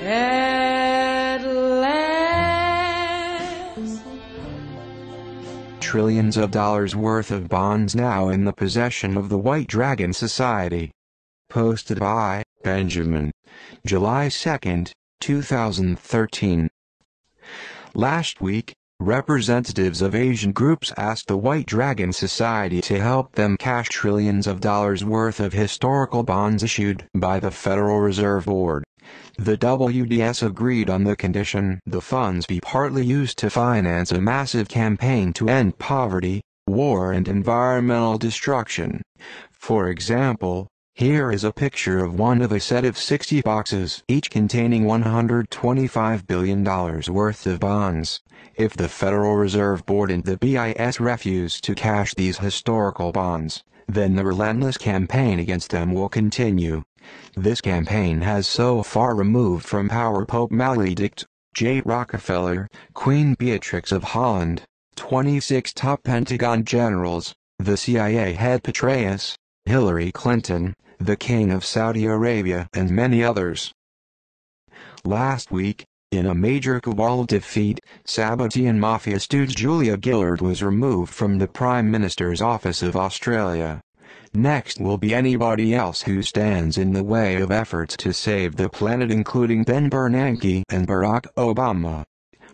At last. Trillions of dollars worth of bonds now in the possession of the White Dragon Society. Posted by Benjamin. July 2, 2013. Last week, representatives of Asian groups asked the White Dragon Society to help them cash trillions of dollars worth of historical bonds issued by the Federal Reserve Board. The WDS agreed on the condition the funds be partly used to finance a massive campaign to end poverty, war and environmental destruction. For example, here is a picture of one of a set of 60 boxes, each containing $125 billion worth of bonds. If the Federal Reserve Board and the BIS refuse to cash these historical bonds, then the relentless campaign against them will continue. This campaign has so far removed from power Pope Maledict, J. Rockefeller, Queen Beatrix of Holland, 26 top Pentagon generals, the CIA head Petraeus, Hillary Clinton, the King of Saudi Arabia and many others. Last week, in a major cabal defeat, Sabbatean Mafia stooge Julia Gillard was removed from the Prime Minister's office of Australia. Next will be anybody else who stands in the way of efforts to save the planet, including Ben Bernanke and Barack Obama.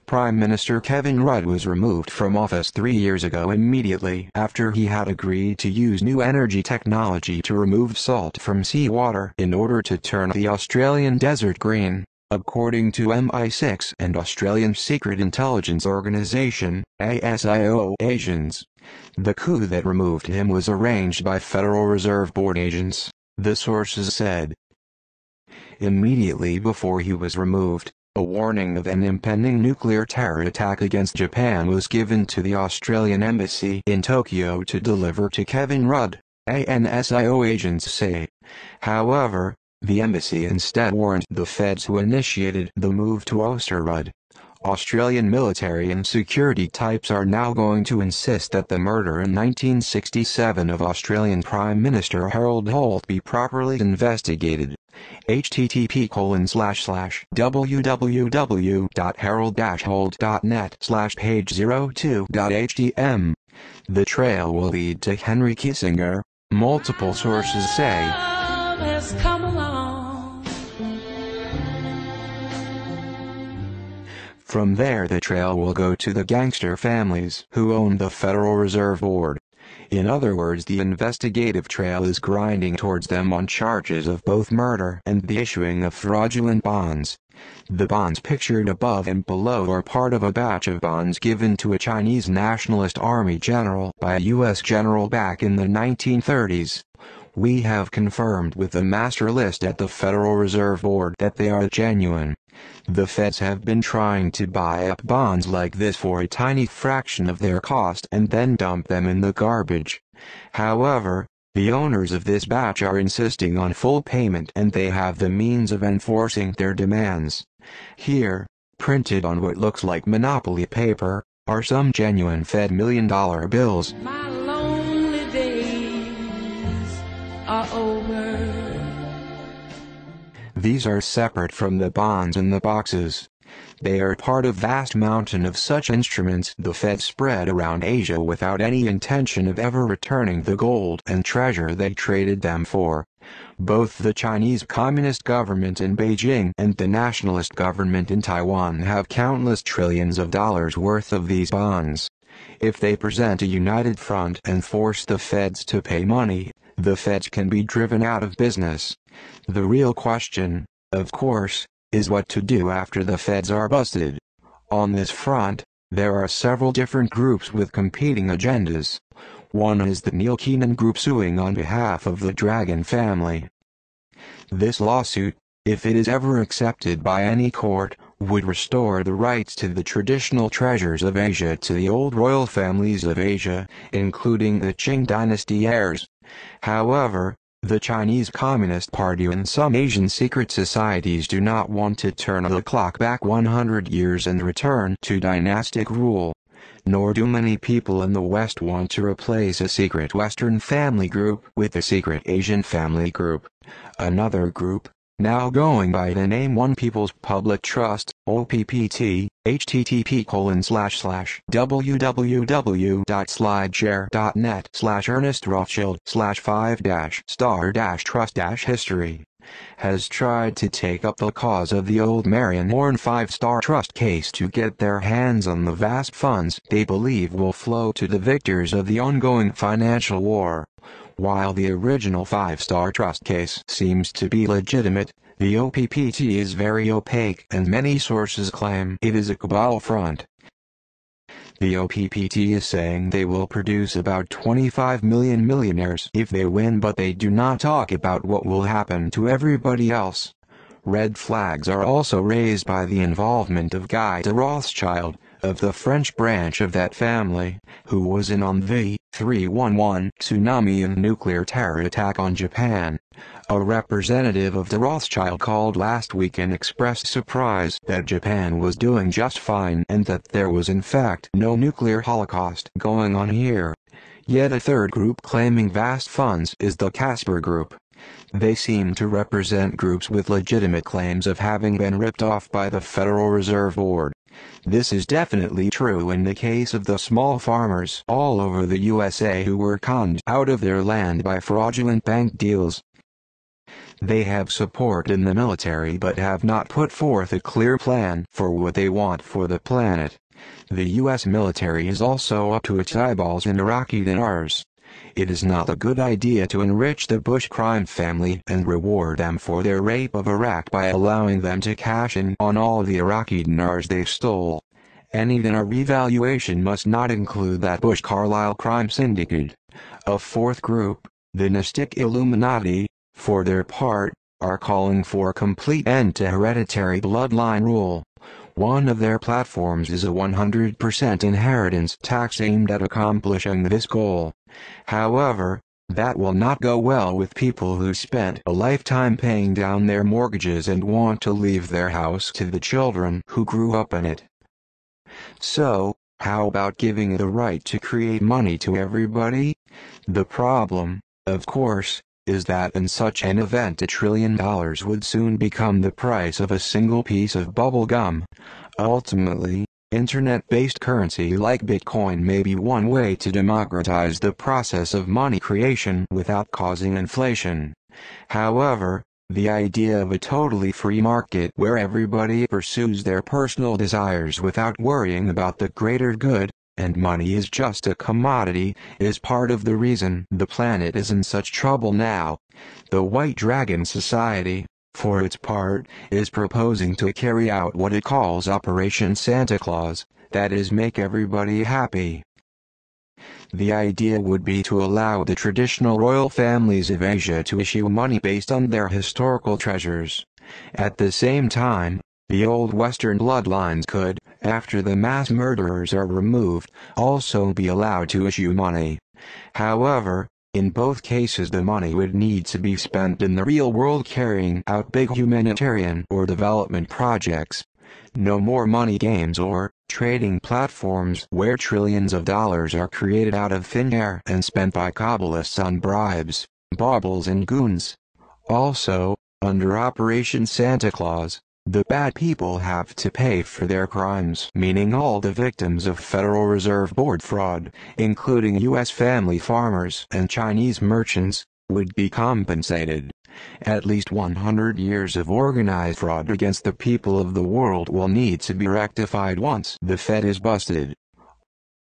Prime Minister Kevin Rudd was removed from office 3 years ago immediately after he had agreed to use new energy technology to remove salt from seawater in order to turn the Australian desert green, according to MI6 and Australian Secret Intelligence Organisation, ASIO agents. The coup that removed him was arranged by Federal Reserve Board agents, the sources said. Immediately before he was removed, a warning of an impending nuclear terror attack against Japan was given to the Australian embassy in Tokyo to deliver to Kevin Rudd, ANSIO agents say. However, the embassy instead warned the feds who initiated the move to oust Rudd. Australian military and security types are now going to insist that the murder in 1967 of Australian Prime Minister Harold Holt be properly investigated. http://www.harold-holt.net/page02.htm. The trail will lead to Henry Kissinger, multiple sources say. Has come along. From there the trail will go to the gangster families who own the Federal Reserve Board. In other words, the investigative trail is grinding towards them on charges of both murder and the issuing of fraudulent bonds. The bonds pictured above and below are part of a batch of bonds given to a Chinese nationalist army general by a U.S. general back in the 1930s. We have confirmed with the master list at the Federal Reserve Board that they are genuine. The feds have been trying to buy up bonds like this for a tiny fraction of their cost and then dump them in the garbage. However, the owners of this batch are insisting on full payment and they have the means of enforcing their demands. Here, printed on what looks like Monopoly paper, are some genuine Fed million-dollar bills. My lonely days are over. These are separate from the bonds in the boxes. They are part of a vast mountain of such instruments the Fed spread around Asia without any intention of ever returning the gold and treasure they traded them for. Both the Chinese Communist government in Beijing and the nationalist government in Taiwan have countless trillions of dollars worth of these bonds. If they present a united front and force the feds to pay money, the feds can be driven out of business. The real question, of course, is what to do after the feds are busted. On this front, there are several different groups with competing agendas. One is the Neil Keenan group suing on behalf of the Dragon family. This lawsuit, if it is ever accepted by any court, would restore the rights to the traditional treasures of Asia to the old royal families of Asia, including the Qing dynasty heirs. However, the Chinese Communist Party and some Asian secret societies do not want to turn the clock back 100 years and return to dynastic rule. Nor do many people in the West want to replace a secret Western family group with a secret Asian family group. Another group, now going by the name One People's Public Trust, OPPT, http://www.slideshare.net/Ernest Rothschild/5-star-trust-history, has tried to take up the cause of the old Marion Warren 5-star trust case to get their hands on the vast funds they believe will flow to the victors of the ongoing financial war. While the original 5-star trust case seems to be legitimate, the OPPT is very opaque and many sources claim it is a cabal front. The OPPT is saying they will produce about 25 million millionaires if they win, but they do not talk about what will happen to everybody else. Red flags are also raised by the involvement of Guy de Rothschild, of the French branch of that family, who was in on the 3/11 tsunami and nuclear terror attack on Japan. A representative of de Rothschild called last week and expressed surprise that Japan was doing just fine and that there was in fact no nuclear holocaust going on here. Yet a third group claiming vast funds is the Casper Group. They seem to represent groups with legitimate claims of having been ripped off by the Federal Reserve Board. This is definitely true in the case of the small farmers all over the USA who were conned out of their land by fraudulent bank deals. They have support in the military but have not put forth a clear plan for what they want for the planet. The U.S. military is also up to its eyeballs in Iraqi dinars. It is not a good idea to enrich the Bush crime family and reward them for their rape of Iraq by allowing them to cash in on all the Iraqi dinars they stole. Any dinar revaluation must not include that Bush-Carlyle crime syndicate. A fourth group, the Gnostic Illuminati, for their part, are calling for a complete end to hereditary bloodline rule. One of their platforms is a 100% inheritance tax aimed at accomplishing this goal. However, that will not go well with people who spent a lifetime paying down their mortgages and want to leave their house to the children who grew up in it. So, how about giving the right to create money to everybody? The problem, of course, is that in such an event $1 trillion would soon become the price of a single piece of bubble gum. Ultimately, internet-based currency like Bitcoin may be one way to democratize the process of money creation without causing inflation. However, the idea of a totally free market where everybody pursues their personal desires without worrying about the greater good, and money is just a commodity, is part of the reason the planet is in such trouble now. The White Dragon Society, for its part, is proposing to carry out what it calls Operation Santa Claus, that is, make everybody happy. The idea would be to allow the traditional royal families of Asia to issue money based on their historical treasures. At the same time, the old Western bloodlines could, after the mass murderers are removed, also be allowed to issue money. However, in both cases the money would need to be spent in the real world carrying out big humanitarian or development projects. No more money games or trading platforms where trillions of dollars are created out of thin air and spent by Kabbalists on bribes, baubles and goons. Also, under Operation Santa Claus, the bad people have to pay for their crimes, meaning all the victims of Federal Reserve Board fraud, including U.S. family farmers and Chinese merchants, would be compensated. At least 100 years of organized fraud against the people of the world will need to be rectified once the Fed is busted.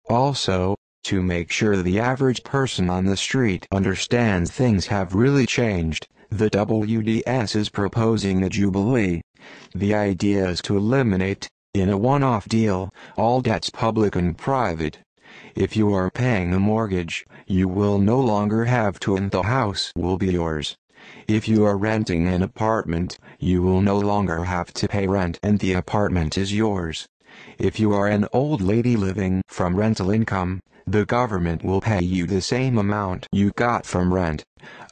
Also, to make sure the average person on the street understands things have really changed, the WDS is proposing a jubilee. The idea is to eliminate, in a one-off deal, all debts public and private. If you are paying a mortgage, you will no longer have to, and the house will be yours. If you are renting an apartment, you will no longer have to pay rent and the apartment is yours. If you are an old lady living from rental income, the government will pay you the same amount you got from rent.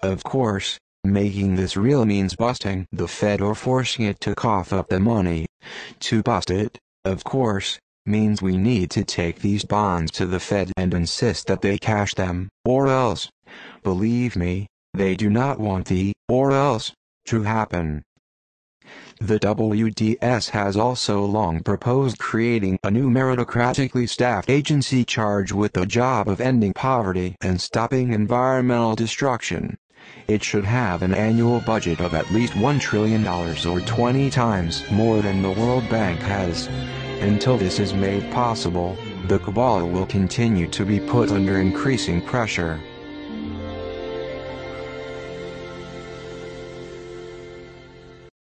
Of course, making this real means busting the Fed or forcing it to cough up the money. To bust it, of course, means we need to take these bonds to the Fed and insist that they cash them, or else. Believe me, they do not want the "or else" to happen. The WDS has also long proposed creating a new meritocratically staffed agency charged with the job of ending poverty and stopping environmental destruction. It should have an annual budget of at least $1 trillion or 20 times more than the World Bank has. Until this is made possible, the cabal will continue to be put under increasing pressure.